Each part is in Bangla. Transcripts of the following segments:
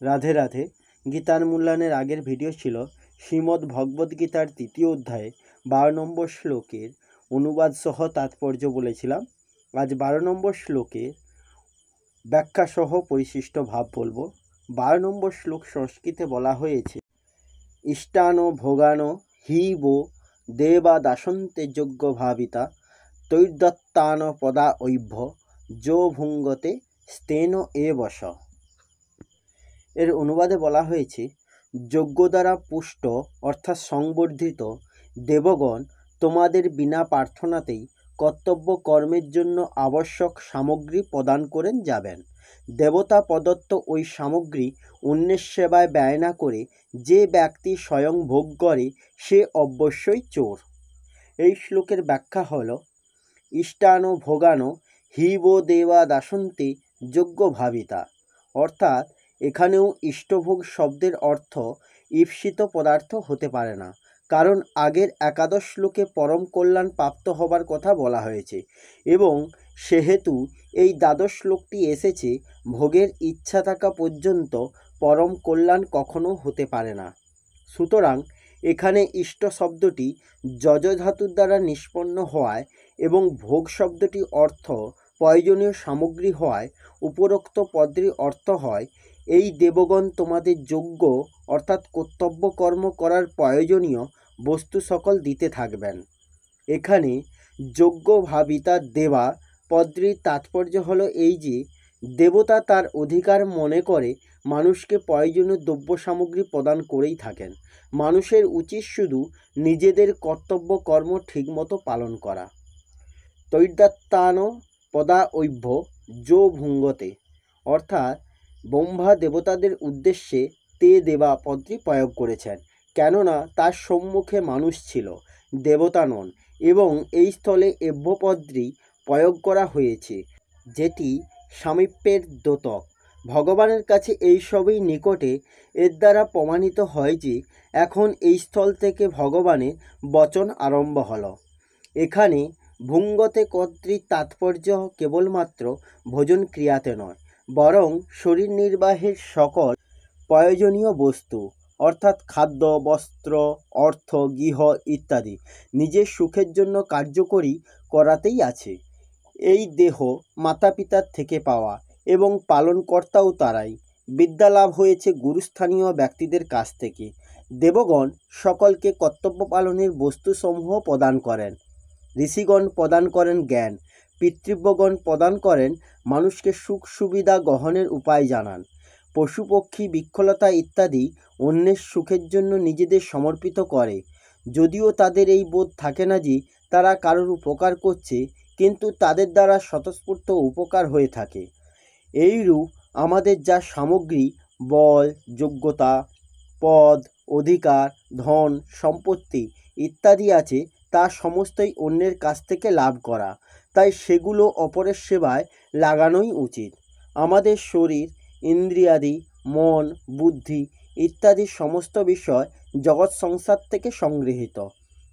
রাধে রাধে। গীতার মূল্যায়নের আগের ভিডিও ছিল শ্রীমদ্ ভগবদ্গীতার ৩য় অধ্যায়ে ১২ নম্বর শ্লোকের অনুবাদ সহ তাৎপর্য বলেছিলাম। আজ ১২ নম্বর শ্লোকের ব্যাখ্যা সহ পরিশিষ্ট ভাব বলবো। ১২ নম্বর শ্লোক সংস্কৃতে বলা হয়েছে, ইষ্টানো ভোগানো হি বো দেবা দাসন্তে যোগ্য ভাবিতা তৈর্দত্তান পদা ঐভ্য যো ভুঙ্গতে স্তেন এ বশ। এর অনুবাদে বলা হয়েছে, যজ্ঞ দ্বারা পুষ্ট অর্থাৎ সংবর্ধিত দেবগণ তোমাদের বিনা প্রার্থনাতেই কর্তব্য কর্মের জন্য আবশ্যক সামগ্রী প্রদান করেন যাবেন। দেবতা প্রদত্ত ওই সামগ্রী অন্যের সেবায় ব্যয় না করে যে ব্যক্তি স্বয়ং ভোগ করে সে অবশ্যই চোর। এই শ্লোকের ব্যাখ্যা হল, ইষ্টানো ভোগানো হিবো দেবা দাসন্তে যোগ্য ভাবিতা, অর্থাৎ এখানেও ইষ্টভোগ শব্দের অর্থ ঈপ্সিত পদার্থ হতে পারে না, কারণ আগের একাদশ শ্লোকে পরম কল্যাণ প্রাপ্ত হবার কথা বলা হয়েছে এবং সেহেতু এই দ্বাদশ শ্লোকটি এসেছে ভোগের ইচ্ছা থাকা পর্যন্ত পরম কল্যাণ কখনো হতে পারে না। সুতরাং এখানে ইষ্ট শব্দটি যজ ধাতুর দ্বারা নিষ্পন্ন হওয়ায় এবং ভোগ শব্দটি অর্থ প্রয়োজনীয় সামগ্রী হওয়ায় উপরোক্ত পদটির অর্থ হয়, এই দেবগণ তোমাদের যোগ্য অর্থাৎ কর্তব্য কর্ম করার প্রয়োজনীয় বস্তু সকল দিতে থাকবেন। এখানে যোগ্য ভাবিতা দেবা পদটির তাৎপর্য হলো এই যে দেবতা তার অধিকার মনে করে মানুষকে প্রয়োজনীয় দ্রব্য সামগ্রী প্রদান করেই থাকেন। মানুষের উচিত শুধু নিজেদের কর্তব্য কর্ম ঠিকমতো পালন করা। তৈর্দত্তান পদা ঐভ্য যো ভুঙ্গতে, অর্থাৎ ব্রহ্মা দেবতাদের উদ্দেশ্যে তে দেবা পদটি প্রয়োগ করেছেন, কেননা তার সম্মুখে মানুষ ছিল, দেবতা নন, এবং এই স্থলে এভ্য পদটি প্রয়োগ করা হয়েছে, যেটি সামীপ্যের দ্যোতক। ভগবানের কাছে এই সবই নিকটে। এর দ্বারা প্রমাণিত হয় যে এখন এই স্থল থেকে ভগবানের বচন আরম্ভ হল। এখানে ভুঙ্গতে কর্তৃর তাৎপর্য কেবলমাত্র ভোজন ক্রিয়াতে নয়, বরং শরীর নির্বাহের সকল প্রয়োজনীয় বস্তু অর্থাৎ খাদ্য, বস্ত্র, অর্থ, গৃহ ইত্যাদি নিজের সুখের জন্য কার্যকরী করাতেই আছে। এই দেহ মাতা পিতার থেকে পাওয়া এবং পালনকর্তাও তারাই। বিদ্যা লাভ হয়েছে গুরুস্থানীয় ব্যক্তিদের কাছ থেকে। দেবগণ সকলকে কর্তব্য পালনের বস্তুসমূহ প্রদান করেন। ঋষিগণ প্রদান করেন জ্ঞান, পিতৃব্যগণ প্রদান করেন মানুষকে সুখ সুবিধা গ্রহণের উপায় জানান। পশু পক্ষী বৃক্ষলতা ইত্যাদি অন্যের সুখের জন্য নিজেদের সমর্পিত করে, যদিও তাদের এই বোধ থাকে না যে তারা কারোর উপকার করছে, কিন্তু তাদের দ্বারা স্বতঃস্ফূর্ত উপকার হয়ে থাকে। এইরূপ আমাদের যা সামগ্রী, বল, যোগ্যতা, পদ, অধিকার, ধন, সম্পত্তি ইত্যাদি আছে, তা সমস্তই অন্যের কাছ থেকে লাভ করা, তাই সেগুলো অপরের সেবায় লাগানোই উচিত। আমাদের শরীর, ইন্দ্রিয়াদি, মন, বুদ্ধি ইত্যাদি সমস্ত বিষয় জগৎ সংসার থেকে সংগৃহীত।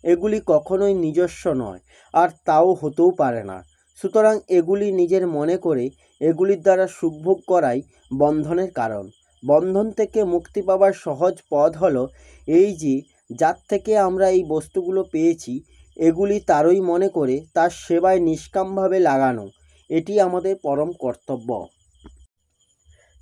এগুলি কখনোই নিজস্ব নয়, আর তাও হতেও পারে না। সুতরাং এগুলি নিজের মনে করে এগুলির দ্বারা সুখভোগ করাই বন্ধনের কারণ। বন্ধন থেকে মুক্তি পাবার সহজ পথ হলো এই যে যার থেকে আমরা এই বস্তুগুলো পেয়েছি এগুলি তারই মনে করে তার সেবায় নিষ্কামভাবে লাগানো, এটি আমাদের পরম কর্তব্য।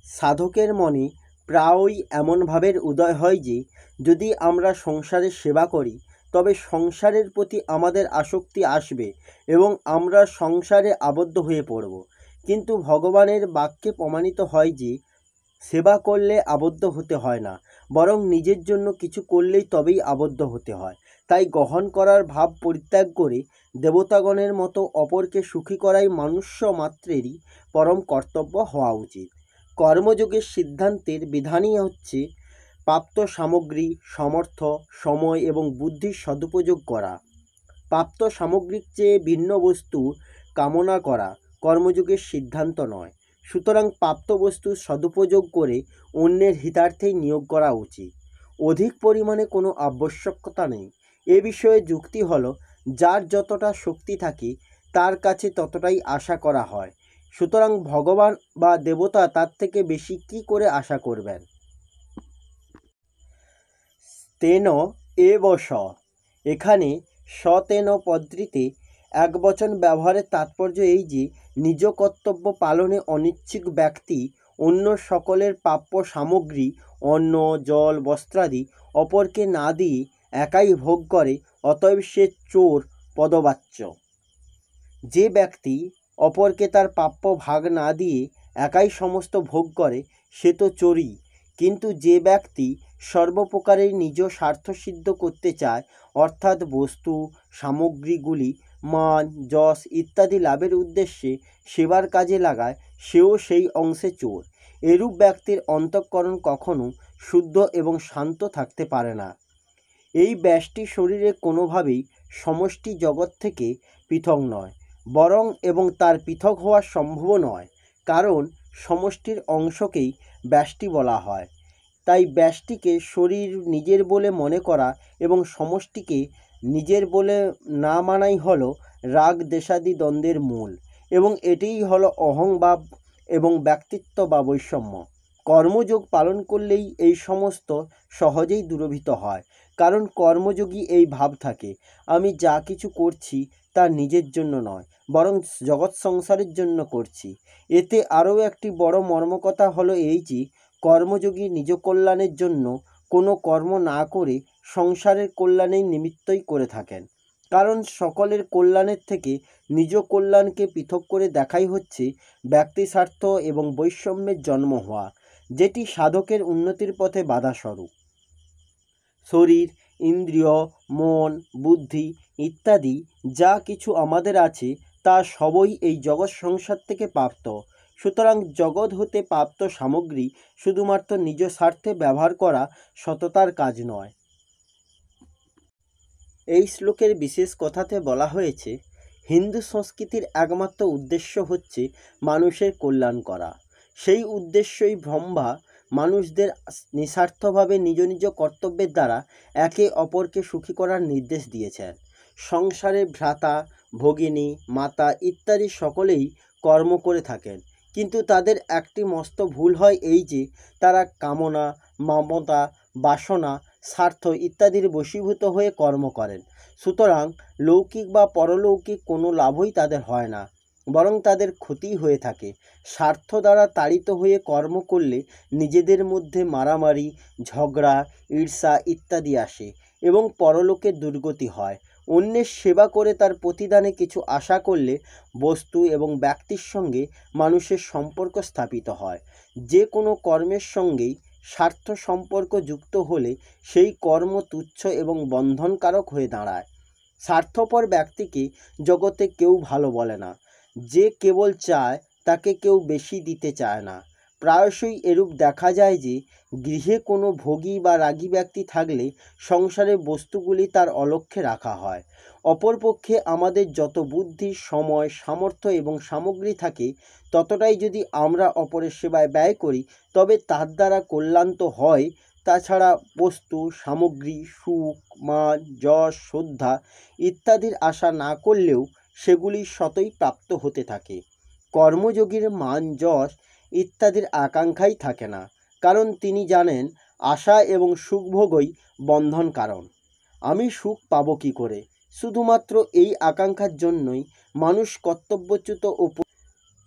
সাধকের মনে প্রায়ই এমন ভাবের উদয় হয় যে যদি আমরা সংসারের সেবা করি তবে সংসারের প্রতি আমাদের আসক্তি আসবে এবং আমরা সংসারে আবদ্ধ হয়ে পড়ব। কিন্তু ভগবানের বাক্যে প্রমাণিত হয় যে সেবা করলে আবদ্ধ হতে হয় না, বরং নিজের জন্য কিছু করলেই তবেই আবদ্ধ হতে হয়। তাই গ্রহণ করার ভাব পরিত্যাগ করে দেবতাগণের মতো অপরকে সুখী করাই মনুষ্য মাত্রেরই পরম কর্তব্য হওয়া উচিত। কর্মযোগের সিদ্ধান্তের বিধানই হচ্ছে প্রাপ্ত সামগ্রী, সমর্থ, সময় এবং বুদ্ধির সদুপযোগ করা। প্রাপ্ত সামগ্রিক চেয়ে ভিন্ন বস্তু কামনা করা কর্মযোগের সিদ্ধান্ত নয়। সুতরাং প্রাপ্ত বস্তুর সদুপযোগ করে অন্যের হিতার্থেই নিয়োগ করা উচিত। অধিক পরিমাণে কোনো আবশ্যকতা নেই। এ বিষয়ে যুক্তি হলো, যার যতটা শক্তি থাকে তার কাছে ততটাই আশা করা হয়। সুতরাং ভগবান বা দেবতা তার থেকে বেশি কি করে আশা করবেন? তেন এবস। এখানে সতেন পদটিতে একবচন ব্যবহারের তাৎপর্য এই যে নিজ কর্তব্য পালনে অনিচ্ছুক ব্যক্তি অন্য সকলের প্রাপ্য সামগ্রী অন্ন জল বস্ত্রাদি অপরকে না দিয়ে একাই ভোগ করে, অতএব সে চোর পদবাচ্য। যে ব্যক্তি অপরকে তার প্রাপ্য ভাগ না দিয়ে একাই সমস্ত ভোগ করে সে তো চোরই। কিন্তু যে ব্যক্তি সর্বপ্রকারে নিজ স্বার্থ সিদ্ধ করতে চায়, অর্থাৎ বস্তু সামগ্রীগুলি মান যশ ইত্যাদি লাভের উদ্দেশ্যে সেবার কাজে লাগায়, সেও সেই অংশে চোর। এরূপ ব্যক্তির অন্তঃকরণ কখনো শুদ্ধ এবং শান্ত থাকতে পারে না। এই ব্যষ্টি শরীরে কোনোভাবেই সমষ্টি জগৎ থেকে পৃথক নয়, বরং এবং তার পৃথক হওয়া সম্ভব নয়, কারণ সমষ্টির অংশকেই ব্যষ্টি বলা হয়। তাই ব্যষ্টিকে শরীর নিজের বলে মনে করা এবং সমষ্টিকে নিজের বলে না মানাই হলো রাগ দেশাদি দ্বন্দ্বের মূল, এবং এটিই হলো অহংভাব এবং ব্যক্তিত্ব বা বৈষম্য। কর্মযোগ পালন করলেই এই সমস্ত সহজেই দূরীভূত হয়, কারণ কর্মযোগী এই ভাব থাকে, আমি যা কিছু করছি তা নিজের জন্য নয়, বরং জগৎ সংসারের জন্য করছি। এতে আরও একটি বড় মর্মকথা হলো এই যে কর্মযোগী নিজ কল্যাণের জন্য কোনো কর্ম না করে সংসারের কল্যাণের নিমিত্তই করে থাকেন, কারণ সকলের কল্যাণের থেকে নিজ কল্যাণকে পৃথক করে দেখাই হচ্ছে ব্যক্তিস্বার্থ এবং বৈষম্যের জন্ম হওয়া, যেটি সাধকের উন্নতির পথে বাধাস্বরূপ। শরীর ইন্দ্রিয় মন বুদ্ধি ইত্যাদি যা কিছু আমাদের আছে তা সবই এই জগৎ সংসার থেকে প্রাপ্ত। সুতরাং জগৎ হতে প্রাপ্ত সামগ্রী শুধুমাত্র নিজ স্বার্থে ব্যবহার করা সততার কাজ নয়। এই শ্লোকের বিশেষ কথাতে বলা হয়েছে, হিন্দু সংস্কৃতির একমাত্র উদ্দেশ্য হচ্ছে মানুষের কল্যাণ করা। সেই উদ্দেশ্যই ব্রহ্মা মানুষদের নিঃস্বার্থভাবে নিজ নিজ কর্তব্যের দ্বারা একে অপরকে সুখী করার নির্দেশ দিয়েছেন। সংসারে ভ্রাতা ভগিনী মাতা ইত্যাদি সকলেই কর্ম করে থাকেন, কিন্তু তাদের একটি মস্ত ভুল হয় এই যে তারা কামনা মমতা বাসনা স্বার্থ ইত্যাদির বশীভূত হয়ে কর্ম করেন। সুতরাং লৌকিক বা পরলৌকিক কোনো লাভই তাদের হয় না, বরং তাদের ক্ষতি হয়ে থাকে। স্বার্থ দ্বারা তাড়িত হয়ে কর্ম করলে নিজেদের মধ্যে মারামারি ঝগড়া ঈর্ষা ইত্যাদি আসে এবং পরলোকে দুর্গতি হয়। অন্যের সেবা করে তার প্রতিদানে কিছু আশা করলে বস্তু এবং ব্যক্তির সঙ্গে মানুষের সম্পর্ক স্থাপিত হয়। যে কোনো কর্মের সঙ্গেই স্বার্থ সম্পর্ক যুক্ত হলে সেই কর্ম তুচ্ছ এবং বন্ধনকারক হয়ে দাঁড়ায়। স্বার্থপর ব্যক্তিকে জগতে কেউ ভালো বলে না। যে কেবল চায় তাকে কেউ বেশি দিতে চায় না। প্রায়শই এরূপ দেখা যায় যে গৃহে কোনো ভোগী বা রাগী ব্যক্তি থাকলে সংসারের বস্তুগুলি তার অলক্ষ্যে রাখা হয়। অপরপক্ষে আমাদের যত বুদ্ধি সময় সামর্থ্য এবং সামগ্রী থাকে, ততটাই যদি আমরা অপরের সেবায় ব্যয় করি তবে তার দ্বারা কল্যাণ তো হয়, তাছাড়া বস্তু সামগ্রী সুখ মান যশ শ্রদ্ধা ইত্যাদির আশা না করলেও সেগুলি স্বতই প্রাপ্ত হতে থাকে। কর্মযোগীর মান যশ ইত্যাদির আকাঙ্ক্ষাই থাকে না, কারণ তিনি জানেন আশা এবং সুখভোগই বন্ধন কারণ। আমি সুখ পাবো কী করে, শুধুমাত্র এই আকাঙ্ক্ষার জন্যই মানুষ কর্তব্যচ্যুত ও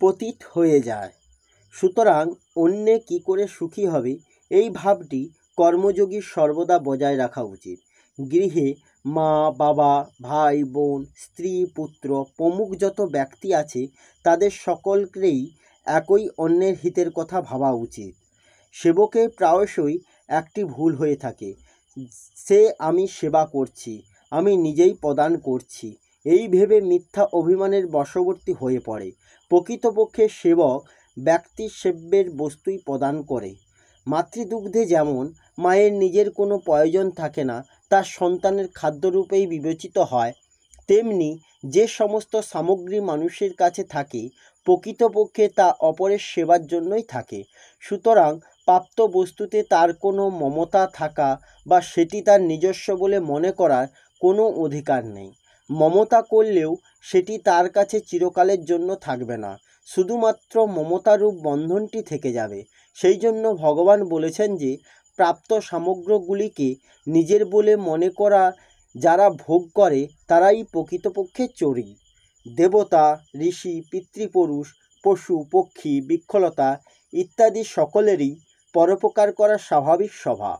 পতিত হয়ে যায়। সুতরাং অন্যে কী করে সুখী হবে এই ভাবটি কর্মযোগীর সর্বদা বজায় রাখা উচিত। গৃহে মা বাবা ভাই বোন স্ত্রী পুত্র প্রমুখ যত ব্যক্তি আছে তাদের সকলকেই একই অন্যের হিতের কথা ভাবা উচিত। সেবকের প্রায়শই একটি ভুল হয়ে থাকে, সে আমি সেবা করছি, আমি নিজেই প্রদান করছি, এই ভেবে মিথ্যা অভিমানের বশবর্তী হয়ে পড়ে। প্রকৃতপক্ষে সেবক ব্যক্তির সেব্যের বস্তুই প্রদান করে। মাতৃদুগ্ধে যেমন মায়ের নিজের কোনো প্রয়োজন থাকে না, তার সন্তানের খাদ্যরূপেই বিবেচিত হয়, তেমনি যে সমস্ত সামগ্রী মানুষের কাছে থাকে প্রকৃতপক্ষে তা অপরের সেবার জন্যই থাকে। সুতরাং প্রাপ্ত বস্তুতে তার কোনো মমতা থাকা বা সেটি তার নিজস্ব বলে মনে করার কোনো অধিকার নেই। মমতা করলেও সেটি তার কাছে চিরকালের জন্য থাকবে না, শুধুমাত্র মমতারূপ বন্ধনটি থেকে যাবে। সেই জন্য ভগবান বলেছেন যে প্রাপ্ত সামগ্রীগুলিকে নিজের বলে মনে করা যারা ভোগ করে তারাই প্রকৃতপক্ষে চোরী। দেবতা, ঋষি, পিতৃপুরুষ, পশু, পক্ষী, বৃক্ষলতা ইত্যাদি সকলেরই পরোপকার করা স্বাভাবিক স্বভাব।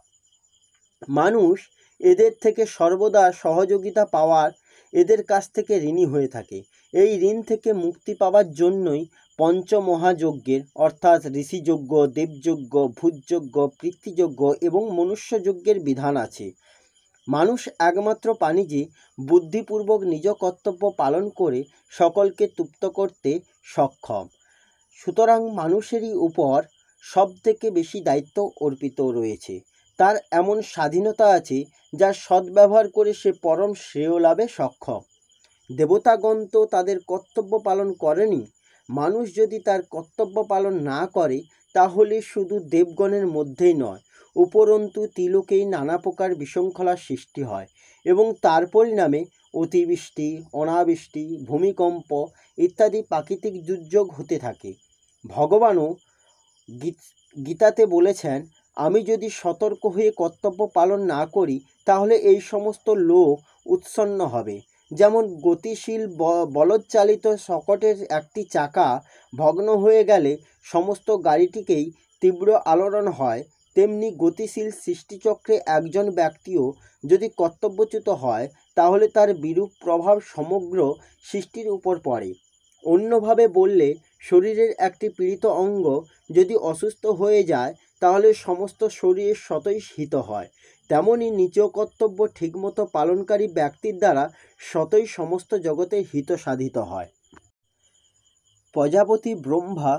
মানুষ এদের থেকে সর্বদা সহযোগিতা পাওয়ার এদের কাছ থেকে ঋণী হয়ে থাকে। এই ঋণ থেকে মুক্তি পাওয়ার জন্যই পঞ্চমহাযজ্ঞের অর্থাৎ ঋষিযজ্ঞ, দেবযজ্ঞ, ভূতযজ্ঞ, পিতৃযজ্ঞ এবং মনুষ্যযজ্ঞের বিধান আছে। মানুষ একমাত্র প্রাণী যে বুদ্ধিপূর্বক নিজ কর্তব্য পালন করে সকলকে তৃপ্ত করতে সক্ষম। সুতরাং মানুষেরই উপর সবথেকে বেশি দায়িত্ব অর্পিত রয়েছে। তার এমন স্বাধীনতা আছে যার সদ্ব্যবহার করে সে পরম শ্রেয় লাভে সক্ষম। দেবতাগণ তো তাদের কর্তব্য পালন করেনি। মানুষ যদি তার কর্তব্য পালন না করে তাহলে শুধু দেবগণের মধ্যেই নয়, উপরন্তু তিলোকেই নানা প্রকার বিশৃঙ্খলার সৃষ্টি হয় এবং তার পরিণামে অতিবৃষ্টি, অনাবৃষ্টি, ভূমিকম্প ইত্যাদি প্রাকৃতিক দুর্যোগ হতে থাকে। ভগবানও গীতাতে বলেছেন, আমি যদি সতর্ক হয়ে কর্তব্য পালন না করি তাহলে এই সমস্ত লোক উৎসন্ন হবে। যেমন গতিশীল বলদচালিত শকটের একটি চাকা ভগ্ন হয়ে গেলে সমস্ত গাড়িটিকেই তীব্র আলোড়ন হয়, তেমনি গতিশীল সৃষ্টিচক্রে একজন ব্যক্তিও যদি কর্তব্যচ্যুত হয় তাহলে তার বিরূপ প্রভাব সমগ্র সৃষ্টির উপর পড়ে। অন্যভাবে বললে, শরীরের একটি পীড়িত অঙ্গ যদি অসুস্থ হয়ে যায় তাহলে সমস্ত শরীরের স্বতঃহিত হয়। তেমনি নিজ কর্তব্য ঠিকমতো পালনকারী ব্যক্তির দ্বারা স্বতই সমস্ত জগতের হিত সাধিত হয়। প্রজাপতি ব্রহ্মা,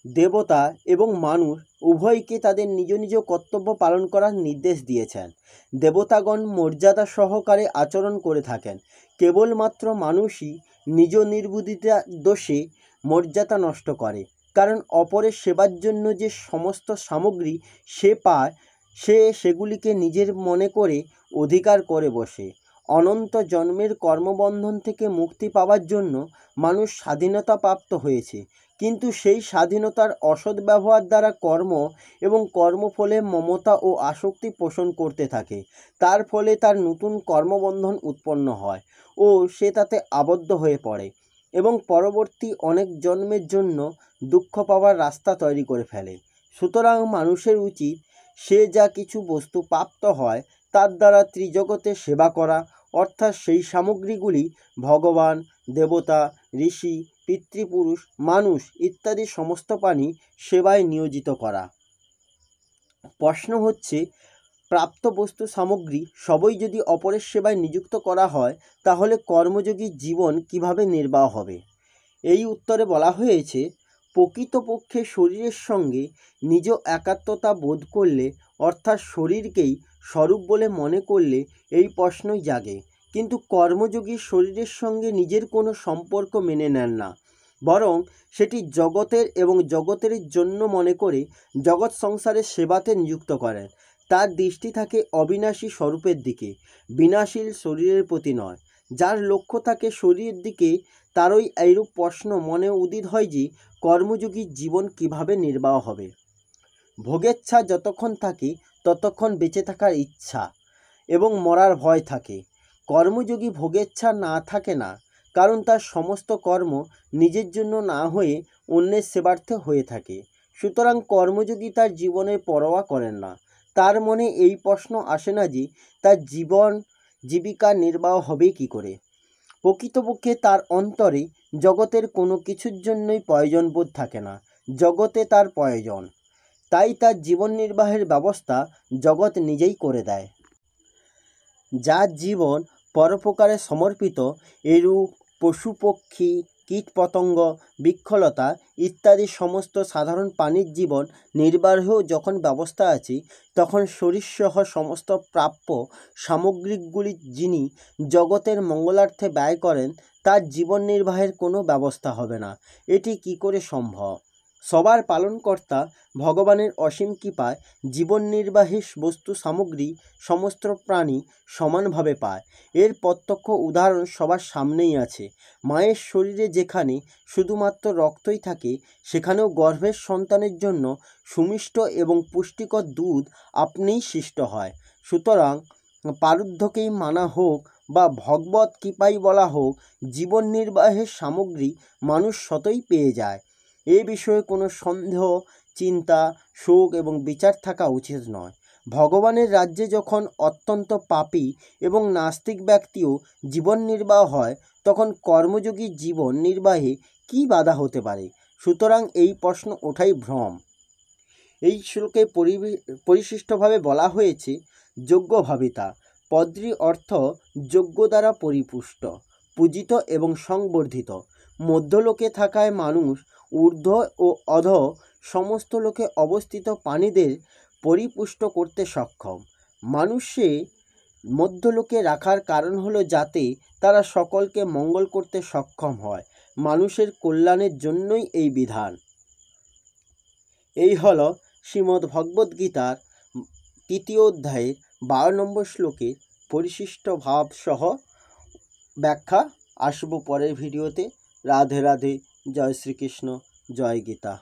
দেবতা এবং মানুষ উভয়কে তাদের নিজ নিজ কর্তব্য পালন করার নির্দেশ দিয়েছেন। দেবতাগণ মর্যাদা সহকারে আচরণ করে থাকেন। কেবলমাত্র মানুষই নিজ নির্বুদ্ধিতা দোষে মর্যাদা নষ্ট করে, কারণ অপরের সেবার জন্য যে সমস্ত সামগ্রী সে পায় সে সেগুলিকে নিজের মনে করে অধিকার করে বসে। অনন্ত জন্মের কর্মবন্ধন থেকে মুক্তি পাওয়ার জন্য মানুষ স্বাধীনতা প্রাপ্ত হয়েছে, কিন্তু সেই স্বাধীনতার অসৎ ব্যবহার দ্বারা কর্ম এবং কর্মফলে মমতা ও আসক্তি পোষণ করতে থাকে। তার ফলে তার নতুন কর্মবন্ধন উৎপন্ন হয় ও সে তাতে আবদ্ধ হয়ে পড়ে এবং পরবর্তী অনেক জন্মের জন্য দুঃখ পাওয়ার রাস্তা তৈরি করে ফেলে। সুতরাং মানুষের উচিত সে যা কিছু বস্তু প্রাপ্ত হয় তার দ্বারা ত্রিজগতের সেবা করা, অর্থাৎ সেই সামগ্রীগুলি ভগবান, দেবতা, ঋষি, পিতৃপুরুষ, মানুষ ইত্যাদি সমস্ত প্রাণী সেবায় নিয়োজিত করা। প্রশ্ন হচ্ছে, প্রাপ্ত বস্তু সামগ্রী সবই যদি অপরের সেবায় নিযুক্ত করা হয় তাহলে কর্মযোগী জীবন কিভাবে নির্বাহ হবে? এই উত্তরে বলা হয়েছে, প্রকৃতপক্ষে শরীরের সঙ্গে নিজ একাত্মতা বোধ করলে, অর্থাৎ শরীরকেই স্বরূপ বলে মনে করলে এই প্রশ্নই জাগে। কিন্তু কর্মযোগী শরীরের সঙ্গে নিজের কোনো সম্পর্ক মেনে নেন না, বরং সেটি জগতের এবং জগতের জন্য মনে করে জগৎ সংসারের সেবাতে নিযুক্ত করেন। তার দৃষ্টি থাকে অবিনাশী স্বরূপের দিকে, বিনাশীল শরীরের প্রতি নয়। যার লক্ষ্য থাকে শরীরের দিকে তারই এইরূপ প্রশ্ন মনে উদিত হয় যে কর্মযোগী জীবন কিভাবে নির্বাহ হবে। ভোগেচ্ছা যতক্ষণ থাকে ততক্ষণ বেঁচে থাকার ইচ্ছা এবং মরার ভয় থাকে। কর্মযোগী ভোগেচ্ছা না থাকে না, কারণ তার সমস্ত কর্ম নিজের জন্য না হয়ে অন্যের সেবার্থে হয়ে থাকে। সুতরাং কর্মযোগী তার জীবনের পরোয়া করেন না। তার মনে এই প্রশ্ন আসে না যে তার জীবিকা নির্বাহ হবে কি করে। প্রকৃতপক্ষে তার অন্তরে জগতের কোনো কিছুর জন্যই প্রয়োজনবোধ থাকে না, জগতে তার প্রয়োজন। তাই তার জীবন নির্বাহের ব্যবস্থা জগৎ নিজেই করে দেয়। যার জীবন পরোপকারে সমর্পিত, এরূপ পশু পক্ষী, কীটপতঙ্গ, বৃক্ষলতা ইত্যাদি সমস্ত সাধারণ প্রাণীর জীবন নির্বাহেও যখন ব্যবস্থা আছে, তখন শরীরসহ সমস্ত প্রাপ্য সামগ্রিকগুলি যিনি জগতের মঙ্গলার্থে ব্যয় করেন তার জীবন নির্বাহের কোনো ব্যবস্থা হবে না। এটি কি করে সম্ভব? সবার পালনকর্তা ভগবানের অসীম কৃপায় জীবন নির্বাহী বস্তু সামগ্রী সমস্ত প্রাণী সমানভাবে পায়। এর প্রত্যক্ষ উদাহরণ সবার সামনেই আছে। মায়ের শরীরে যেখানে শুধুমাত্র রক্তই থাকে, সেখানেও গর্ভের সন্তানের জন্য সুমিষ্ট এবং পুষ্টিকর দুধ আপনিই সৃষ্ট হয়। সুতরাং পারুধ্যকেই মানা হোক বা ভগবত কৃপাই বলা হোক, জীবন নির্বাহের সামগ্রী মানুষ শতই পেয়ে যায়। এ বিষয়ে কোনো সন্দেহ, চিন্তা, শোক এবং বিচার থাকা উচিত নয়। ভগবানের রাজ্যে যখন অত্যন্ত পাপী এবং নাস্তিক ব্যক্তিও জীবন নির্বাহ হয়, তখন কর্মযোগী জীবন নির্বাহে কী বাধা হতে পারে? সুতরাং এই প্রশ্ন ওঠাই ভ্রম। এই শ্লোকে পরিশিষ্টভাবে বলা হয়েছে যোগ্যভাবিতা। পদ্রি অর্থ যোগ্য দ্বারা পরিপুষ্ট, পূজিত এবং সংবর্ধিত। মধ্যলোকে থাকায় মানুষ ঊর্ধ্ব ও অধ সমস্ত লোকে অবস্থিত প্রাণীদের পরিপুষ্ট করতে সক্ষম। মানুষে মধ্যলোকে রাখার কারণ হলো যাতে তারা সকলকে মঙ্গল করতে সক্ষম হয়। মানুষের কল্যাণের জন্যই এই বিধান। এই হল শ্রীমদ্ ভগবদ্গীতার 3য় অধ্যায়ের 12 নম্বর শ্লোকে পরিশিষ্ট ভাব সহ ব্যাখ্যা। আসব পরের ভিডিওতে। রাধে রাধে। জয় শ্রীকৃষ্ণ। জয় গীতা।